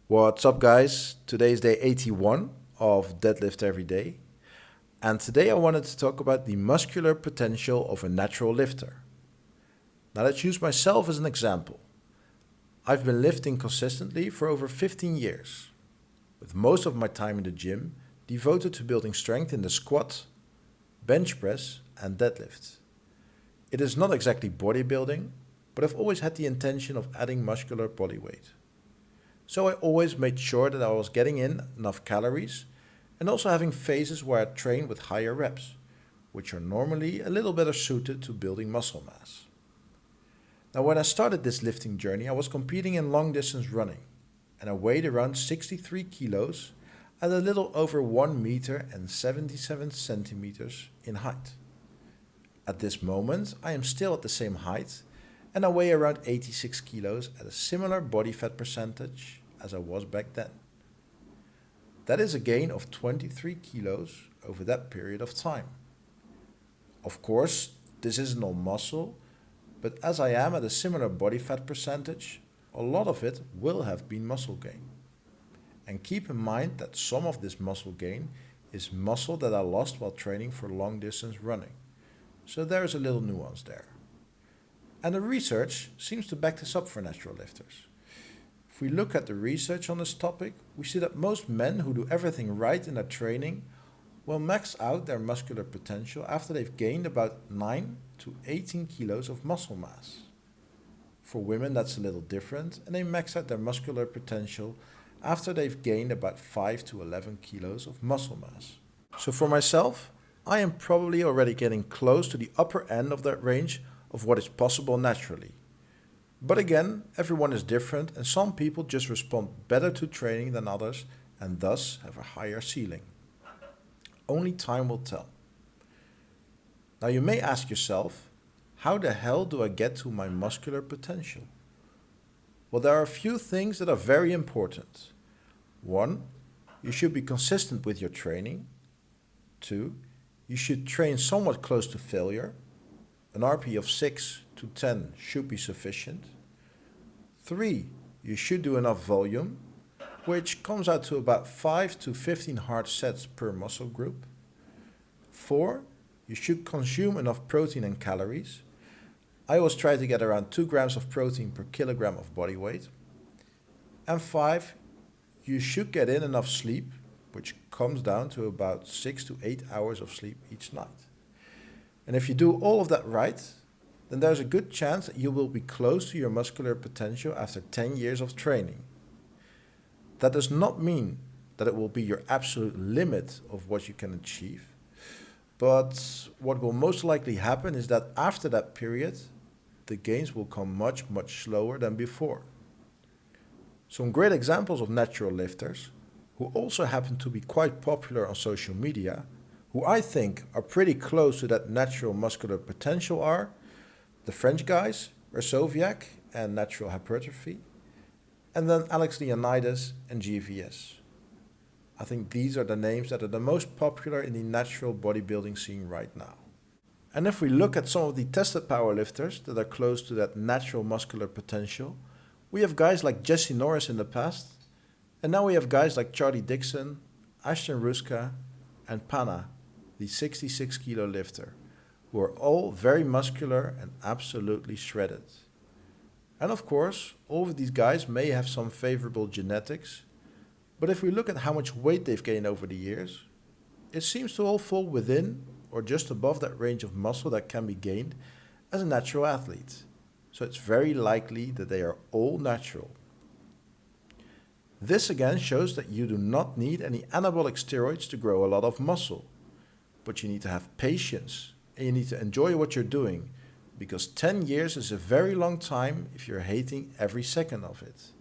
What's up, guys? Today is day 81 of Deadlift Everyday, and today I wanted to talk about the muscular potential of a natural lifter. Now, let's use myself as an example. I've been lifting consistently for over 15 years, with most of my time in the gym devoted to building strength in the squat, bench press, and deadlift. It is not exactly bodybuilding, but I've always had the intention of adding muscular body weight. So I always made sure that I was getting in enough calories and also having phases where I train with higher reps, which are normally a little better suited to building muscle mass. Now, when I started this lifting journey, I was competing in long distance running, and I weighed around 63 kilos at a little over 1 meter and 77 centimeters in height. At this moment, I am still at the same height, and I weigh around 86 kilos at a similar body fat percentage as I was back then. That is a gain of 23 kilos over that period of time. Of course, this isn't all muscle, but as I am at a similar body fat percentage, a lot of it will have been muscle gain. And keep in mind that some of this muscle gain is muscle that I lost while training for long distance running. So there is a little nuance there. And the research seems to back this up for natural lifters. If we look at the research on this topic, we see that most men who do everything right in their training will max out their muscular potential after they've gained about 9 to 18 kilos of muscle mass. For women, that's a little different, and they max out their muscular potential after they've gained about 5 to 11 kilos of muscle mass. So for myself, I am probably already getting close to the upper end of that range of what is possible naturally. But again, everyone is different, and some people just respond better to training than others and thus have a higher ceiling. Only time will tell. Now you may ask yourself, how the hell do I get to my muscular potential? Well, there are a few things that are very important. 1, you should be consistent with your training. 2, you should train somewhat close to failure. An RP of 6 to 10 should be sufficient. 3, you should do enough volume, which comes out to about 5 to 15 hard sets per muscle group. 4, you should consume enough protein and calories. I always try to get around 2 grams of protein per kilogram of body weight. And 5, you should get in enough sleep, which comes down to about 6 to 8 hours of sleep each night. And if you do all of that right, then there's a good chance that you will be close to your muscular potential after 10 years of training. That does not mean that it will be your absolute limit of what you can achieve, but what will most likely happen is that after that period, the gains will come much, much slower than before. Some great examples of natural lifters, who also happen to be quite popular on social media, who I think are pretty close to that natural muscular potential are the French guys, Versoviak and Natural Hypertrophy, and then Alex Leonidas and GVS. I think these are the names that are the most popular in the natural bodybuilding scene right now. And if we look at some of the tested powerlifters that are close to that natural muscular potential, we have guys like Jesse Norris in the past, and now we have guys like Charlie Dixon, Ashton Ruska, and Pana, the 66 kilo lifter, who are all very muscular and absolutely shredded. And of course, all of these guys may have some favorable genetics, but if we look at how much weight they've gained over the years, it seems to all fall within or just above that range of muscle that can be gained as a natural athlete. So it's very likely that they are all natural. This again shows that you do not need any anabolic steroids to grow a lot of muscle, but you need to have patience and you need to enjoy what you're doing, because 10 years is a very long time if you're hating every second of it.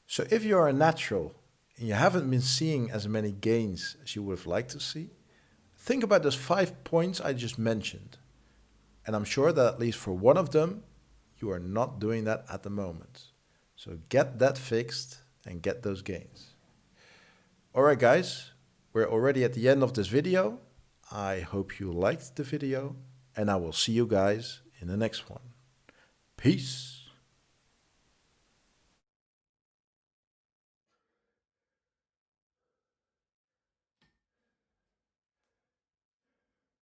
So if you are a natural and you haven't been seeing as many gains as you would have liked to see, think about those 5 points I just mentioned. And I'm sure that at least for one of them, you are not doing that at the moment. So get that fixed and get those gains. Alright guys, we're already at the end of this video. I hope you liked the video, and I will see you guys in the next one. Peace.